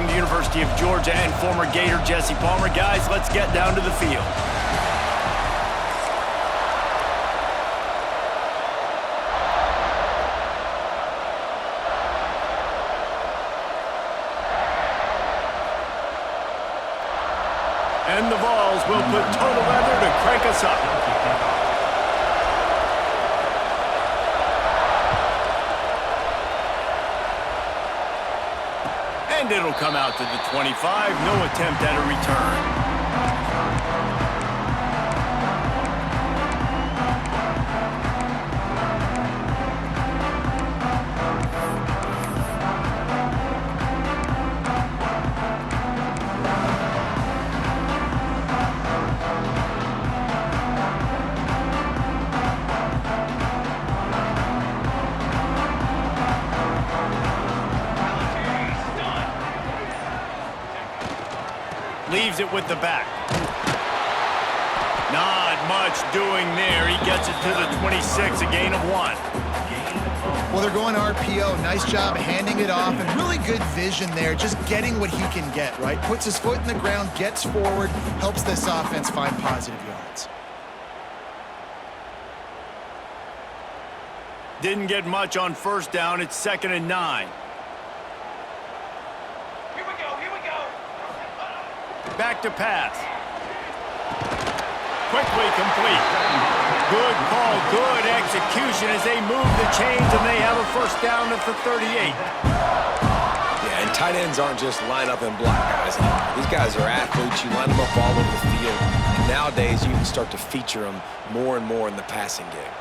from the University of Georgia and former Gator Jesse Palmer. Guys, let's get down to the field. And the Vols will put total weather to crank us up. And it'll come out to the 25. No attempt at a return. Leaves it with the back. Not much doing there. He gets it to the 26, a gain of 1. Well, they're going RPO. Nice job handing it off, and really good vision there, just getting what he can get, right? Puts his foot in the ground, gets forward, helps this offense find positive yards. Didn't get much on first down. It's 2nd and 9. Back to pass. Quickly complete. Good call, good execution as they move the chains, and they have a first down at the 38. Yeah, and tight ends aren't just line up and block guys anymore. These guys are athletes. You line them up all over the field. And nowadays, you can start to feature them more and more in the passing game.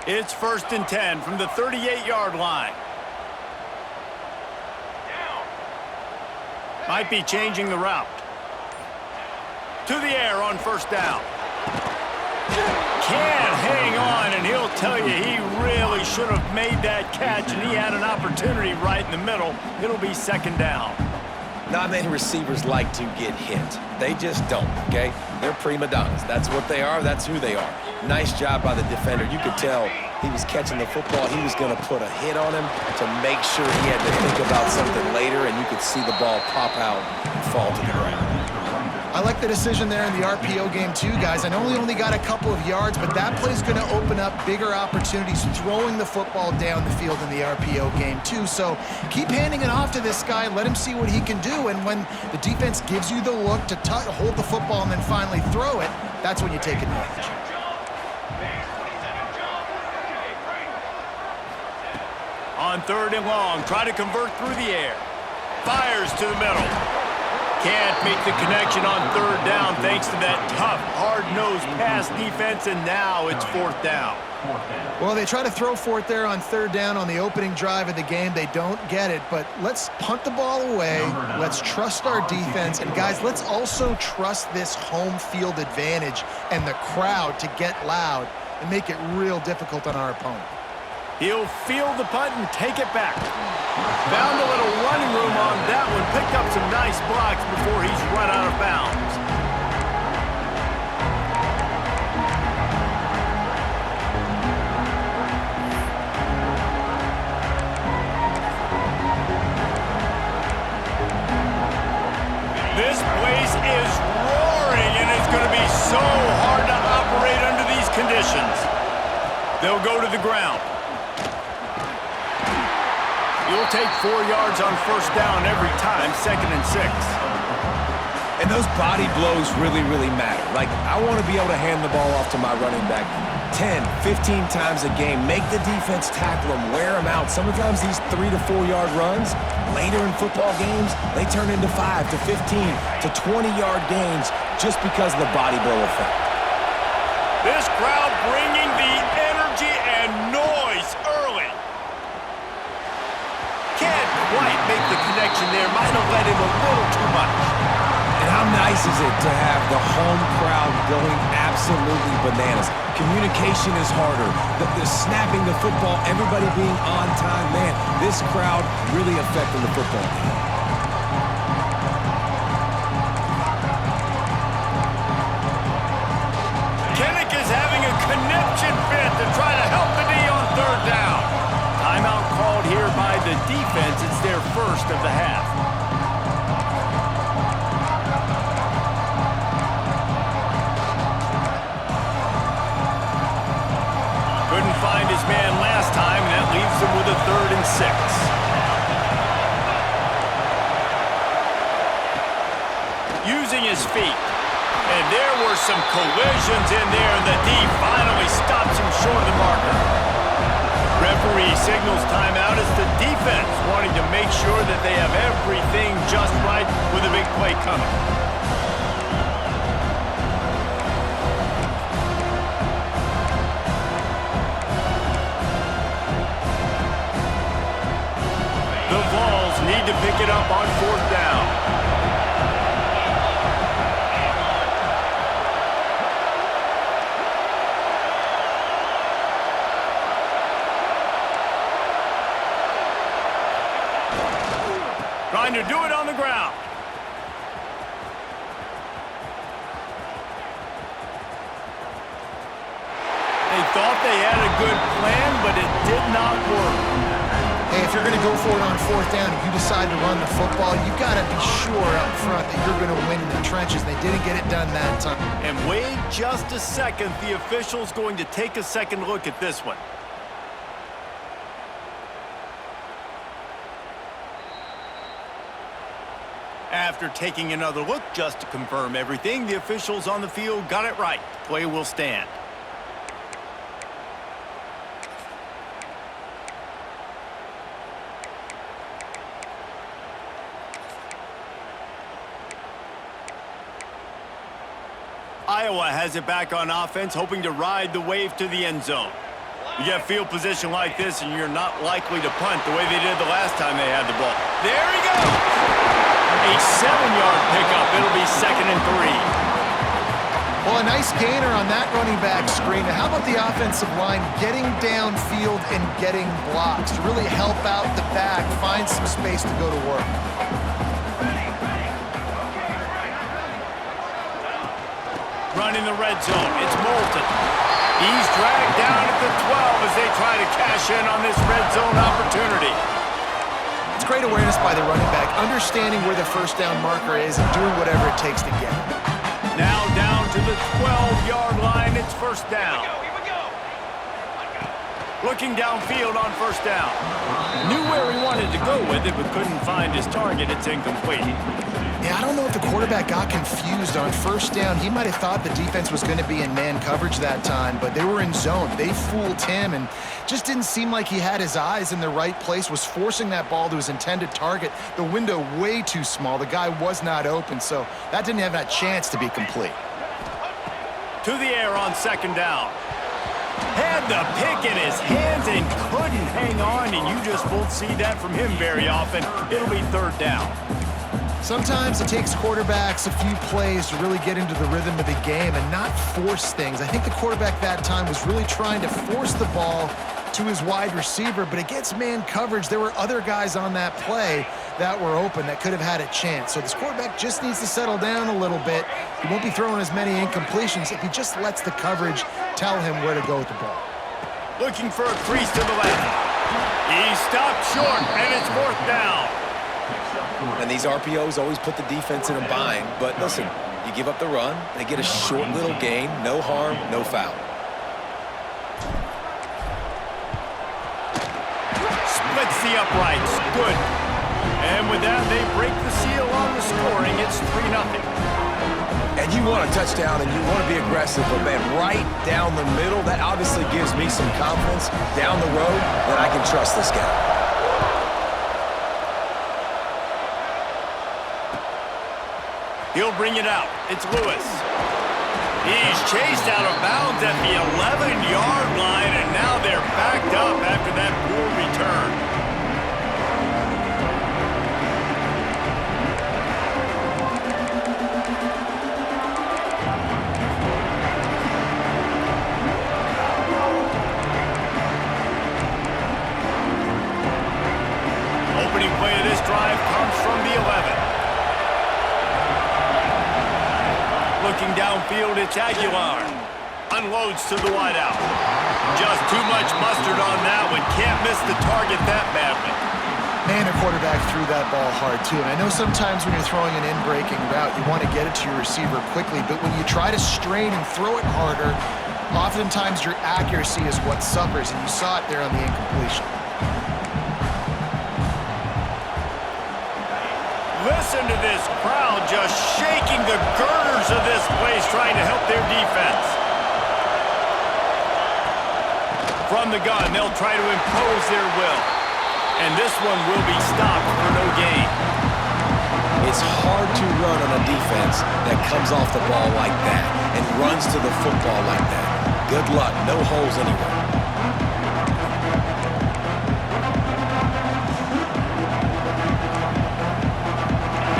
It's 1st and 10 from the 38-yard line. Might be changing the route. To the air on first down. Can't hang on, and he'll tell you he really should have made that catch, and he had an opportunity right in the middle. It'll be 2nd down. Not many receivers like to get hit. They just don't, okay? They're prima donnas. That's what they are. That's who they are. Nice job by the defender. You could tell he was catching the football. He was going to put a hit on him to make sure he had to think about something later, and you could see the ball pop out and fall to the ground. I like the decision there in the RPO game too, guys. I know he only got a couple of yards, but that play's going to open up bigger opportunities throwing the football down the field in the RPO game too. So keep handing it off to this guy. Let him see what he can do. And when the defense gives you the look to hold the football and then finally throw it, that's when you take advantage. On 3rd and long, try to convert through the air. Fires to the middle. Can't make the connection on 3rd down thanks to that tough, hard-nosed pass defense, and now it's 4th down. Well, they try to throw for it there on 3rd down on the opening drive of the game. They don't get it, but let's punt the ball away. Let's trust our defense. And, guys, let's also trust this home field advantage and the crowd to get loud and make it real difficult on our opponent. He'll field the punt and take it back. Found a little running room on that one. Picked up some nice blocks before he's run out of bounds. This place is roaring, and it's going to be so hard to operate under these conditions. They'll go to the ground. You'll take 4 yards on first down every time, 2nd and 6. And those body blows really, really matter. Like, I want to be able to hand the ball off to my running back 10, 15 times a game. Make the defense tackle them, wear them out. Sometimes these 3 to 4 yard runs, later in football games, they turn into 5 to 15 to 20-yard gains just because of the body blow effect. This crowd bringing the energy and noise early. Can't quite make the connection there. Might have let him a little too much. And how nice is it to have the home crowd going absolutely bananas? Communication is harder. The snapping the football, everybody being on time. Man, this crowd really affecting the football game. Kinnick is having a conniption fit to try to help the D on 3rd down. Timeout called here by the defense. It's their first of the half. using his feet. And there were some collisions in there, and the D finally stops him short of the marker. Referee signals timeout as the defense wanting to make sure that they have everything just right with a big play coming. The Vols need to pick it up on 4th down. Trying to do it on the ground. They thought they had a good plan, but it did not work. Hey, if you're going to go for it on 4th down and you decide to run the football, you've got to be sure up front that you're going to win in the trenches. They didn't get it done that time. And wait just a second. The official's going to take a second look at this one. After taking another look just to confirm everything, the officials on the field got it right. Play will stand. Iowa has it back on offense, hoping to ride the wave to the end zone. You get field position like this, and you're not likely to punt the way they did the last time they had the ball. There he goes! A 7-yard pickup. It'll be 2nd and 3. Well, a nice gainer on that running back screen. Now, how about the offensive line getting downfield and getting blocks to really help out the back, find some space to go to work? Running the red zone. It's Moulton. He's dragged down at the 12 as they try to cash in on this red zone opportunity. It's great awareness by the running back, understanding where the 1st down marker is and doing whatever it takes to get it. Now down to the 12-yard line. It's 1st down. Looking downfield on 1st down. Knew where he wanted to go with it, but couldn't find his target. It's incomplete. Yeah, I don't know if the quarterback got confused on 1st down. He might have thought the defense was going to be in man coverage that time, but they were in zone. They fooled him and just didn't seem like he had his eyes in the right place, was forcing that ball to his intended target. The window way too small. The guy was not open, so that didn't have that chance to be complete. To the air on 2nd down. Had the pick in his hands and couldn't hang on, and you just won't see that from him very often. It'll be 3rd down. Sometimes it takes quarterbacks a few plays to really get into the rhythm of the game and not force things. I think the quarterback that time was really trying to force the ball to his wide receiver, but against man coverage, there were other guys on that play that were open that could have had a chance. So this quarterback just needs to settle down a little bit. He won't be throwing as many incompletions if he just lets the coverage tell him where to go with the ball. Looking for a crease to the left. He stopped short, and it's 4th down. And these RPOs always put the defense in a bind. But listen, you give up the run, they get a short little gain, no harm, no foul. Splits the uprights. Good. And with that, they break the seal on the scoring. It's 3-0. And you want a touchdown and you want to be aggressive, but man, right down the middle, that obviously gives me some confidence down the road that I can trust this guy. He'll bring it out. It's Lewis. He's chased out of bounds at the 11-yard line, and now they're backed up after that poor return. Opening play of this drive comes from the 11. Looking downfield, it's Aguilar. Unloads to the wideout. Just too much mustard on that one. Can't miss the target that badly. Man, the quarterback threw that ball hard, too. And I know sometimes when you're throwing an in-breaking route, you want to get it to your receiver quickly. But when you try to strain and throw it harder, oftentimes your accuracy is what suffers. And you saw it there on the incompletion. Listen to this crowd just shaking the girders of this place trying to help their defense. From the gun, they'll try to impose their will. And this one will be stopped for no gain. It's hard to run on a defense that comes off the ball like that and runs to the football like that. Good luck. No holes anywhere.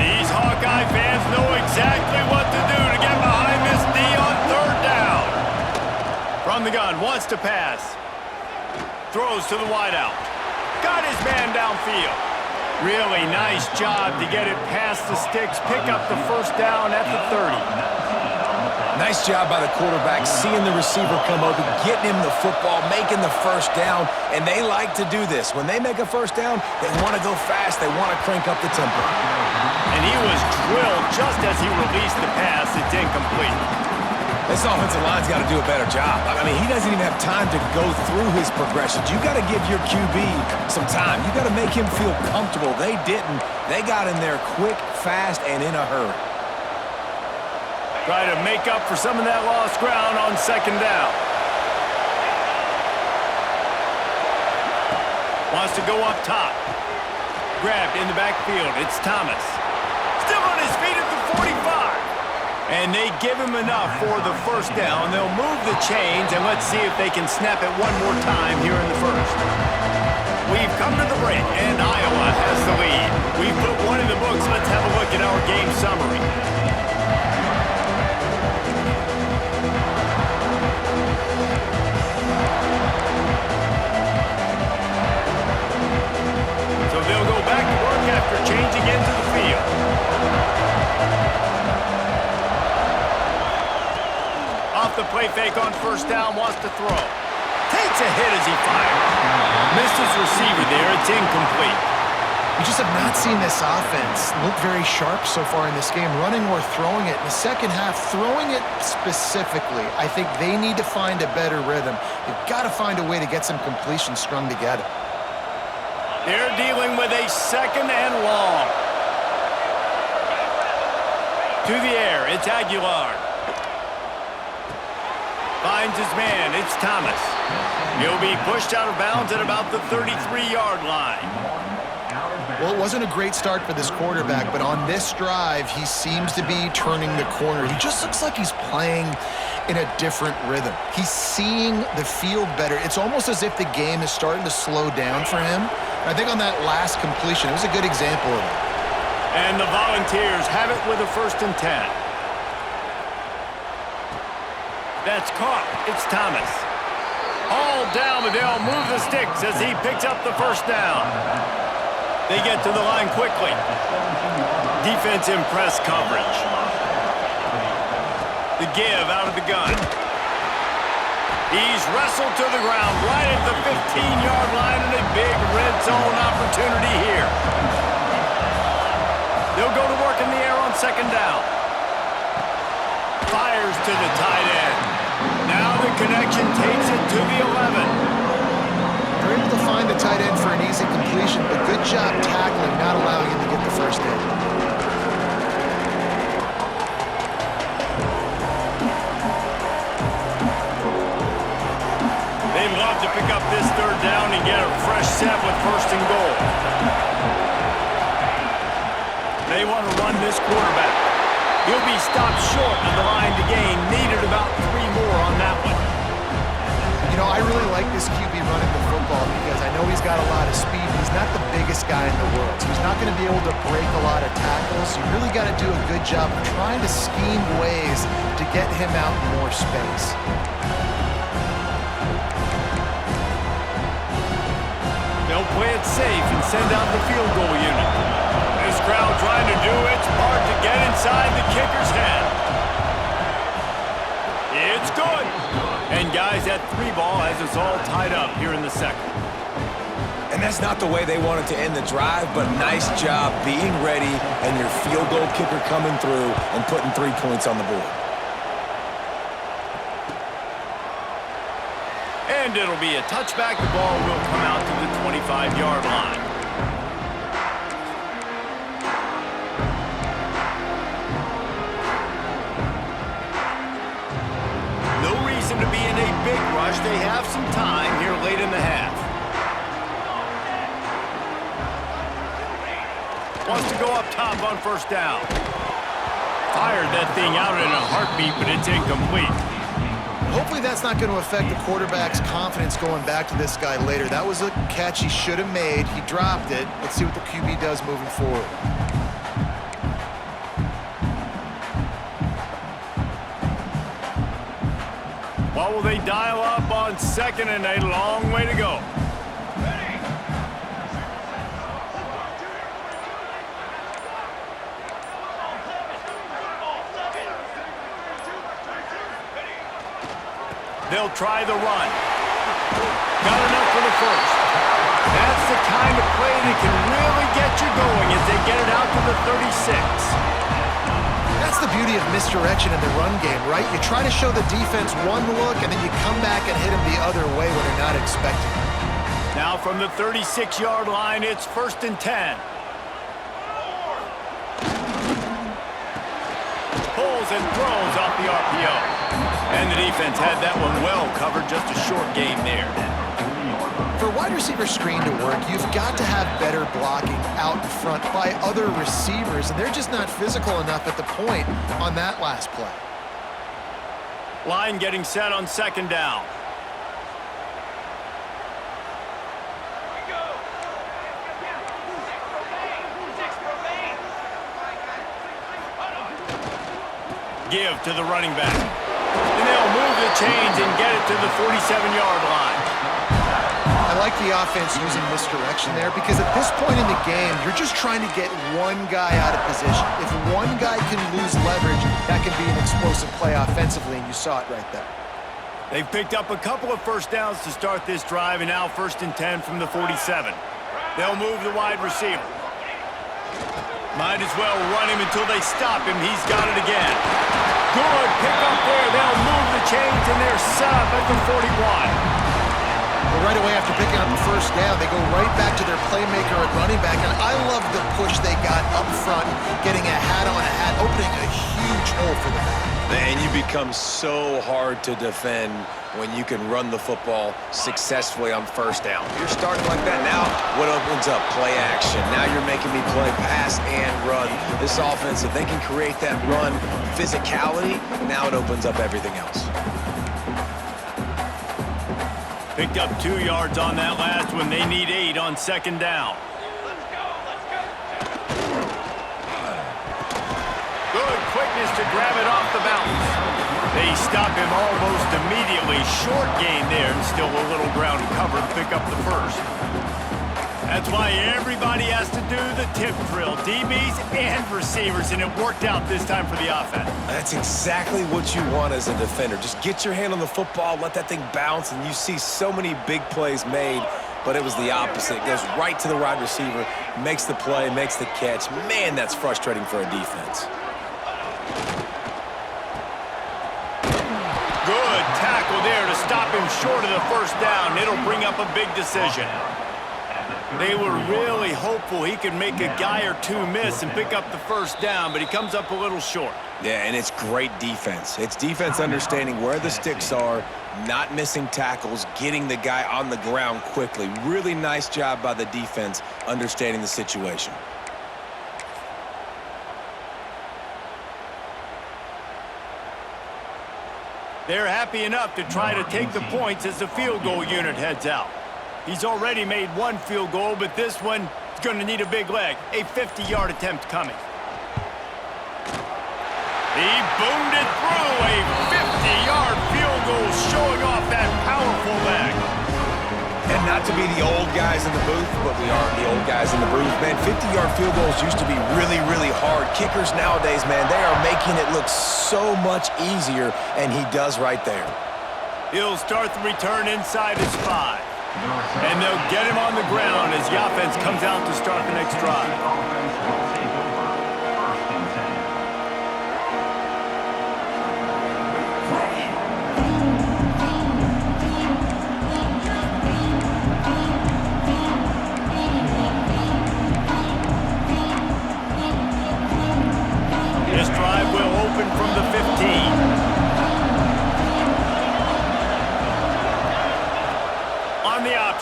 These Hawkeye fans know exactly what to do to get behind this D on third down. From the gun, wants to pass. Throws to the wideout. Got his man downfield. Really nice job to get it past the sticks, pick up the first down at the 30. Nice job by the quarterback, seeing the receiver come open, getting him the football, making the first down, and they like to do this. When they make a first down, they want to go fast, they want to crank up the tempo. And he was drilled just as he released the pass. It's incomplete. This offensive line's got to do a better job. I mean, he doesn't even have time to go through his progressions. You got to give your QB some time. You got to make him feel comfortable. They didn't. They got in there quick, fast, and in a hurry. Try to make up for some of that lost ground on second down. Wants to go up top. Grabbed in the backfield. It's Thomas. Still on his feet at the 45. And they give him enough for the first down. They'll move the chains, and let's see if they can snap it one more time here in the first. We've come to the break, and Iowa has the lead. We've put one in the books. Let's have a look at our game summary. So they'll go back to work after changing into the field. Off the play fake on first down, wants to throw. Takes a hit as he fires. Missed his receiver there, it's incomplete. We just have not seen this offense look very sharp so far in this game, running or throwing it. In the second half, throwing it specifically, I think they need to find a better rhythm. They've got to find a way to get some completions strung together. They're dealing with a second and long. To the air, it's Aguilar. Finds his man, it's Thomas. He'll be pushed out of bounds at about the 33-yard line. Well, it wasn't a great start for this quarterback, but on this drive, he seems to be turning the corner. He just looks like he's playing in a different rhythm. He's seeing the field better. It's almost as if the game is starting to slow down for him. I think on that last completion, it was a good example of it. And the Volunteers have it with a 1st and 10. That's caught. It's Thomas. All down, but they'll move the sticks as he picks up the first down. They get to the line quickly. Defense in press coverage. The give out of the gun. He's wrestled to the ground right at the 15-yard line and a big red zone opportunity here. They'll go to work in the air on second down. Fires to the tight end. Now the connection takes it to the 11. They're able to find the tight end for an easy completion, but good job tackling, not allowing him to get the first down. They'd love to pick up this third down and get a fresh set with 1st and goal. They want to run this quarterback. He'll be stopped short of the line to gain. Needed about 3 more on that one. You know, I really like this QB running the football because I know he's got a lot of speed, but he's not the biggest guy in the world. So he's not going to be able to break a lot of tackles. You really got to do a good job of trying to scheme ways to get him out in more space. They'll play it safe and send out the field goal unit. This crowd trying to do its part to get inside the kicker's head. It's good. And guys, that 3-ball has us all tied up here in the second. And that's not the way they wanted to end the drive, but nice job being ready and your field goal kicker coming through and putting 3 points on the board. And it'll be a touchback. The ball will come out to the 25-yard line. Bears, they have some time here late in the half. Wants to go up top on first down. Fired that thing out in a heartbeat, but it's incomplete. Hopefully that's not going to affect the quarterback's confidence going back to this guy later. That was a catch he should have made. He dropped it. Let's see what the QB does moving forward. What will they dial up on second and a long way to go? They'll try the run. Got enough for the first. That's the kind of play that can really get you going as they get it out to the 36. That's the beauty of misdirection in the run game, right? You try to show the defense one look, and then you come back and hit them the other way when they're not expecting it. Now from the 36-yard line, it's 1st and 10. Pulls and throws off the RPO. And the defense had that one well covered, just a short game there. For wide receiver screen to work, you've got to have better blocking out in front by other receivers, and they're just not physical enough at the point on that last play. Line getting set on second down. Give to the running back. And they'll move the chains and get it to the 47-yard line. I like the offense using misdirection there because at this point in the game, you're just trying to get one guy out of position. If one guy can lose leverage, that can be an explosive play offensively, and you saw it right there. They've picked up a couple of first downs to start this drive, and now 1st and 10 from the 47. They'll move the wide receiver. Might as well run him until they stop him. He's got it again. Good pick up there. They'll move the chains, and they're set up at the 41. Well, right away after picking up the first down, they go right back to their playmaker at running back, and I love the push they got up front, getting a hat on a hat, opening a huge hole for the back. Man, you become so hard to defend when you can run the football successfully on first down. You're starting like that. Now, what opens up? Play action. Now you're making me play pass and run. This offense, if they can create that run physicality, now it opens up everything else. Picked up 2 yards on that last one. They need 8 on second down. Good quickness to grab it off the bounce. They stop him almost immediately. Short gain there, and still a little ground cover to pick up the first. That's why everybody has to do the tip drill, DBs and receivers, and it worked out this time for the offense. That's exactly what you want as a defender. Just get your hand on the football, let that thing bounce, and you see so many big plays made, but it was the opposite. It goes right to the wide receiver, makes the play, makes the catch. Man, that's frustrating for a defense. Good tackle there to stop him short of the first down. It'll bring up a big decision. They were really hopeful he could make a guy or two miss and pick up the first down, but he comes up a little short. Yeah, and it's great defense. It's defense understanding where the sticks are, not missing tackles, getting the guy on the ground quickly. Really nice job by the defense understanding the situation. They're happy enough to try to take the points as the field goal unit heads out. He's already made 1 field goal, but this one is going to need a big leg. A 50-yard attempt coming. He boomed it through. A 50-yard field goal showing off that powerful leg. And not to be the old guys in the booth, but we are the old guys in the booth, man. 50-yard field goals used to be really, really hard. Kickers nowadays, man, they are making it look so much easier, and he does right there. He'll start the return inside his 5. And they'll get him on the ground as the offense comes out to start the next drive. This drive will open from the 15.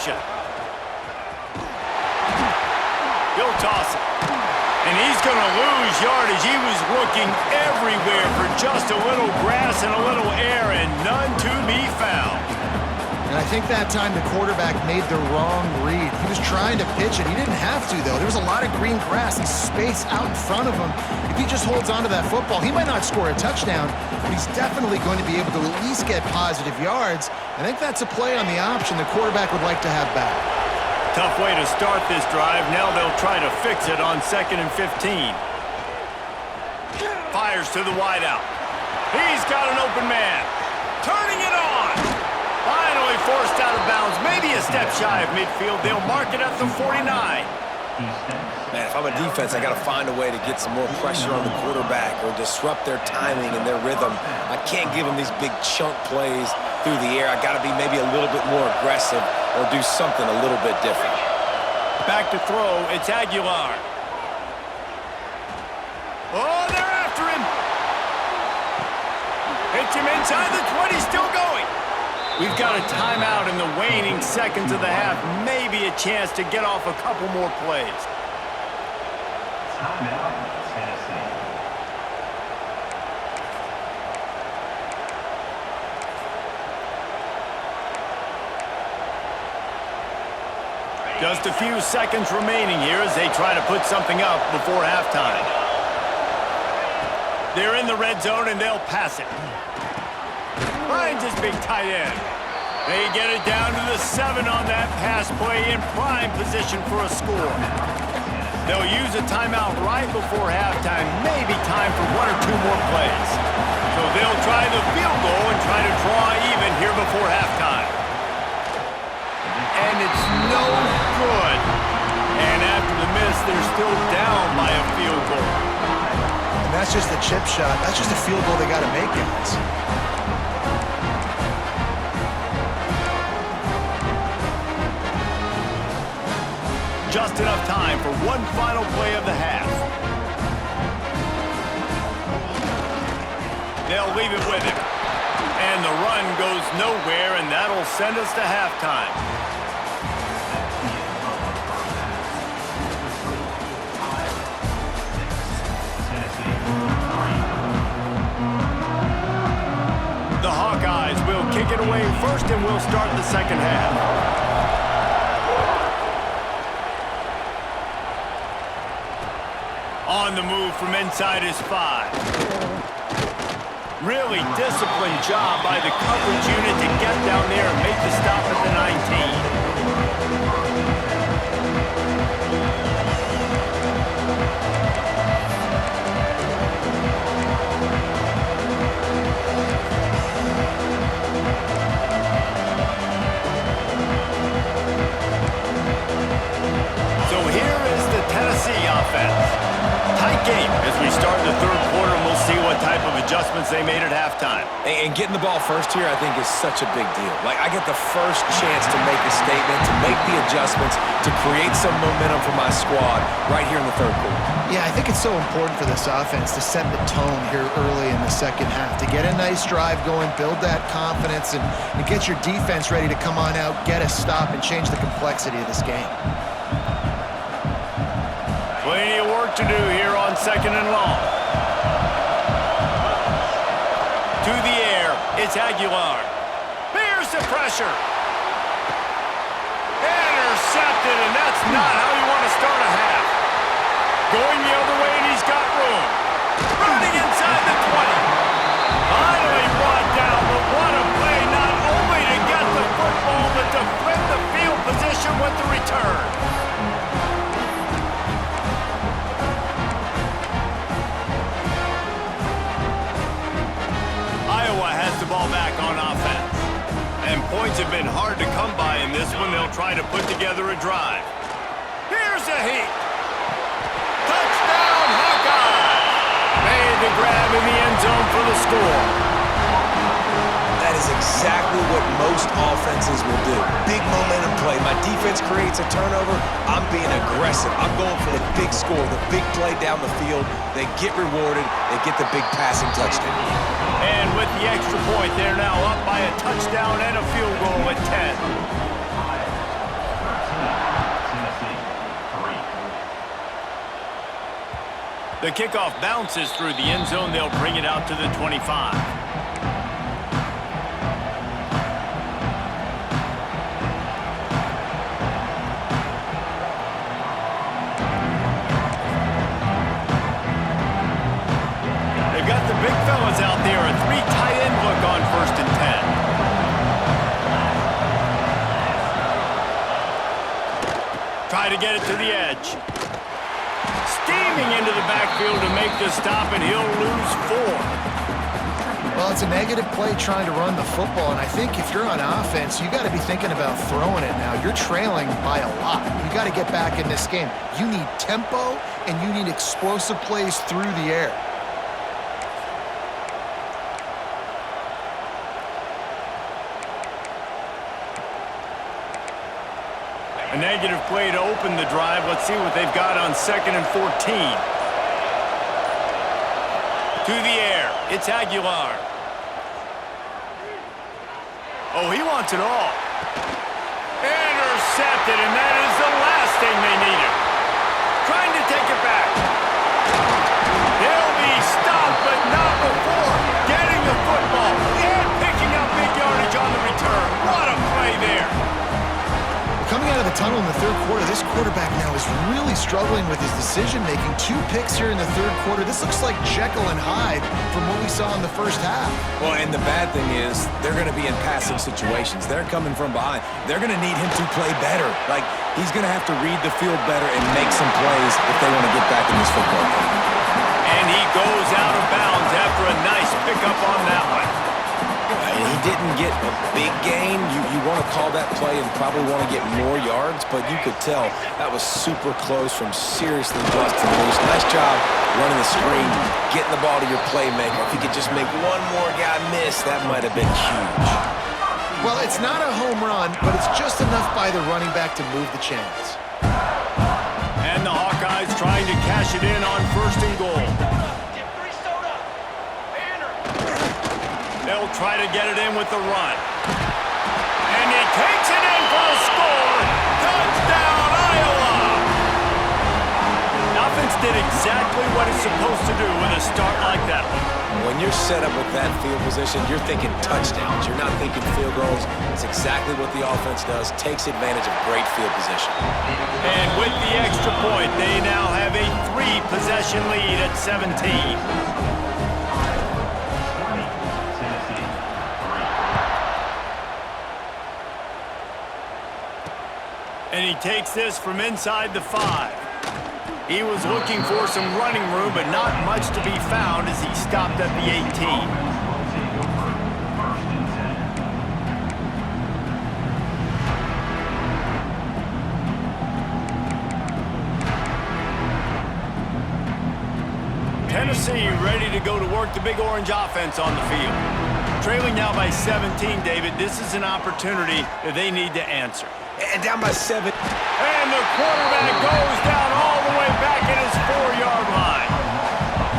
option. He'll toss it. And he's going to lose yardage. He was looking everywhere for just a little grass and a little air, and none to be found. And I think that time the quarterback made the wrong read. He was trying to pitch it. He didn't have to, though. There was a lot of green grass and space out in front of him. If he just holds onto that football, he might not score a touchdown, but he's definitely going to be able to at least get positive yards. I think that's a play on the option the quarterback would like to have back. Tough way to start this drive. Now they'll try to fix it on 2nd and 15. Fires to the wideout. He's got an open man. Turning it on. Finally forced out of bounds. Maybe a step shy of midfield. They'll mark it at the 49. Man, if I'm a defense, I got to find a way to get some more pressure on the quarterback or disrupt their timing and their rhythm. I can't give them these big chunk plays through the air. I got to be maybe a little bit more aggressive or do something a little bit different. Back to throw. It's Aguilar. Oh, they're after him. Hits him inside the 20. Still going. We've got a timeout in the waning seconds of the half. Maybe a chance to get off a couple more plays. Timeout, Tennessee. Just a few seconds remaining here as they try to put something up before halftime. They're in the red zone and they'll pass it. Finds his big tight end. They get it down to the 7 on that pass play in prime position for a score. They'll use a timeout right before halftime, maybe time for 1 or 2 more plays. So they'll try the field goal and try to draw even here before halftime. And it's no good. And after the miss, they're still down by a field goal. And that's just a chip shot. That's just a field goal they got to make, guys. Just enough time for one final play of the half. They'll leave it with him. And the run goes nowhere, and that'll send us to halftime. The Hawkeyes will kick it away first, and we'll start the second half. On the move from inside his 5. Really disciplined job by the coverage unit to get down there and make the stop at the 19. So here is the Tennessee offense. Tight game as we start the third quarter, and we'll see what type of adjustments they made at halftime. And getting the ball first here, I think, is such a big deal. Like, I get the first chance to make a statement, to make the adjustments, to create some momentum for my squad right here in the third quarter. Yeah, I think it's so important for this offense to set the tone here early in the second half, to get a nice drive going, build that confidence, and get your defense ready to come on out, get a stop, and change the complexity of this game. Plenty of work to do here on 2nd and long. To the air, it's Aguilar. Bears the pressure. Intercepted, and that's not how you want to start a half. Going the other way, and he's got room. Running inside the 20. Finally brought down, but what a play, not only to get the football, but to flip the field position with the return. Ball back on offense. And points have been hard to come by in this one. They'll try to put together a drive. Here's a heat. Touchdown, Hawkeyes! Made the grab in the end zone for the score. That is exactly what most offenses will do. Big momentum play. My defense creates a turnover. I'm being aggressive. I'm going for the big score, the big play down the field. They get rewarded. They get the big passing touchdown. And with the extra point, they're now up by a touchdown and a field goal at 10. The kickoff bounces through the end zone. They'll bring it out to the 25. They've got the big fellas out there. A 3 tight end look on 1st and 10. Try to get it to the edge. Steaming into the backfield to make the stop, and he'll lose 4. Well, it's a negative play trying to run the football, and I think if you're on offense, you got to be thinking about throwing it now. You're trailing by a lot. You got to get back in this game. You need tempo, and you need explosive plays through the air. A negative play to open the drive. Let's see what they've got on 2nd and 14. To the air. It's Aguilar. Oh, he wants it all. Intercepted, and that is the last thing they needed. Trying to take it back. They'll be stopped, but not before getting the football and picking up big yardage on the return. What a play there. Coming out of the tunnel in the 3rd quarter, this quarterback now is really struggling with his decision-making. 2 picks here in the 3rd quarter. This looks like Jekyll and Hyde from what we saw in the 1st half. Well, and the bad thing is they're going to be in passing situations. They're coming from behind. They're going to need him to play better. Like, he's going to have to read the field better and make some plays if they want to get back in this football game. And he goes out of bounds after a nice pickup on that one. And he didn't get a big gain. You want to call that play and probably want to get more yards, but you could tell that was super close from seriously busting loose. Nice job running the screen, getting the ball to your playmaker. If he could just make one more guy miss, that might have been huge. Well, it's not a home run, but it's just enough by the running back to move the chains. And the Hawkeyes trying to cash it in on 1st and goal. They'll try to get it in with the run. And he takes it in for a score. Touchdown, Iowa! Offense did exactly what it's supposed to do with a start like that one. When you're set up with that field position, you're thinking touchdowns. You're not thinking field goals. It's exactly what the offense does. Takes advantage of great field position. And with the extra point, they now have a 3-possession lead at 17. And he takes this from inside the 5. He was looking for some running room, but not much to be found as he stopped at the 18. Tennessee ready to go to work the Big Orange offense on the field. Trailing now by 17, David. This is an opportunity that they need to answer. And down by 7. And the quarterback goes down all the way back at his 4-yard line.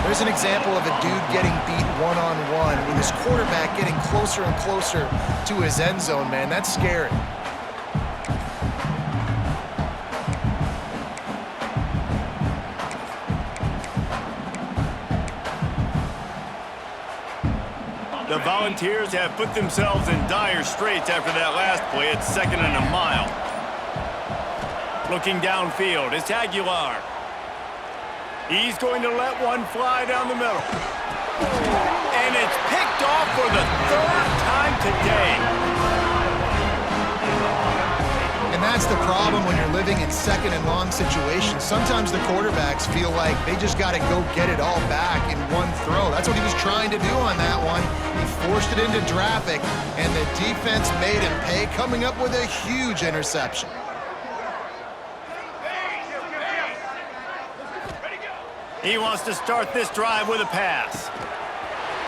There's an example of a dude getting beat one-on-one with his quarterback getting closer and closer to his end zone, man. That's scary. The Volunteers have put themselves in dire straits after that last play. It's 2nd and a mile. Looking downfield, it's Aguilar. He's going to let one fly down the middle. And it's picked off for the 3rd time today. And that's the problem when you're living in 2nd and long situations. Sometimes the quarterbacks feel like they just got to go get it all back in one throw. That's what he was trying to do on that one. He forced it into traffic, and the defense made him pay, coming up with a huge interception. He wants to start this drive with a pass.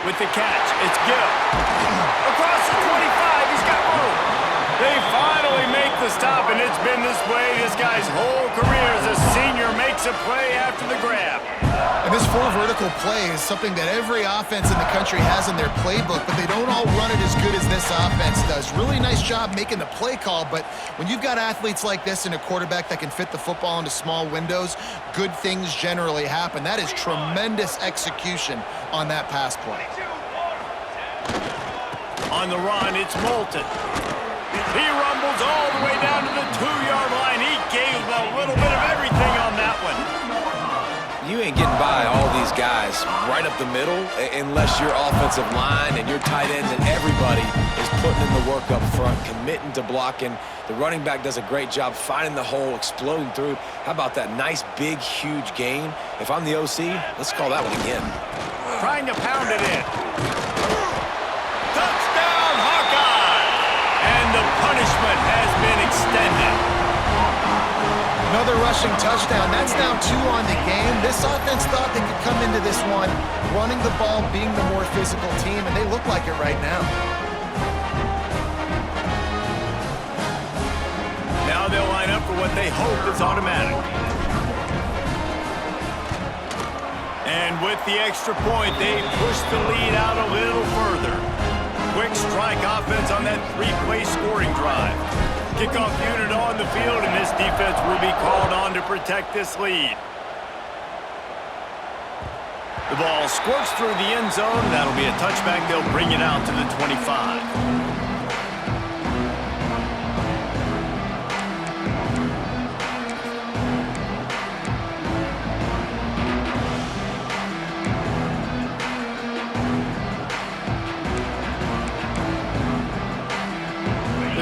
With the catch, it's Gill. Across the 25, he's got room. They finally make the stop, and it's been this way this guy's whole career as a senior makes a play after the grab. And this full vertical play is something that every offense in the country has in their playbook, but they don't all run it as good as this offense does. Really nice job making the play call, but when you've got athletes like this and a quarterback that can fit the football into small windows, good things generally happen. That is tremendous execution on that pass play. On the run, it's Moulton. He rumbles all the way down to the 2-yard line. He gave a little bit of everything on that one. You ain't getting by all these guys right up the middle unless your offensive line and your tight ends and everybody is putting in the work up front, committing to blocking. The running back does a great job finding the hole, exploding through. How about that nice, big, huge gain? If I'm the OC, let's call that one again. Trying to pound it in. Touchdown, Hawkeye! And the punishment has been extended. Another rushing touchdown. That's now 2 on the game. This offense thought they could come into this one running the ball, being the more physical team, and they look like it right now. Now they'll line up for what they hope is automatic. And with the extra point, they push the lead out a little further. Quick strike offense on that 3-play scoring drive. Kickoff unit on the field, and this defense will be called on to protect this lead. The ball squirts through the end zone. That'll be a touchback. They'll bring it out to the 25.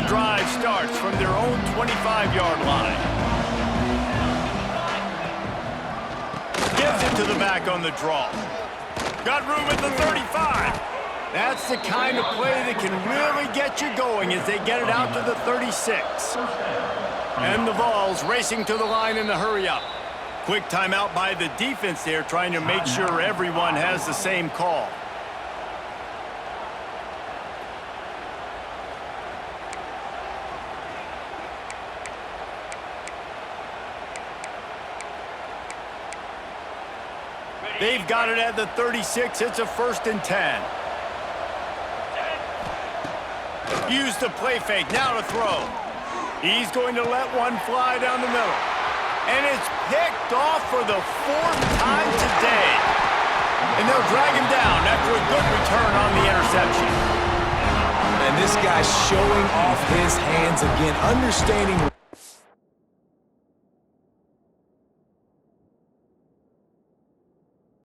Drive starts from their own 25-yard line. Gives it to the back on the draw. Got room at the 35. That's the kind of play that can really get you going as they get it out to the 36. And the Vols racing to the line in the hurry-up. Quick timeout by the defense there, trying to make sure everyone has the same call. They've got it at the 36. It's a 1st and 10. Use the play fake. Now to throw. He's going to let one fly down the middle. And it's picked off for the 4th time today. And they'll drag him down after a good return on the interception. And this guy's showing off his hands again, understanding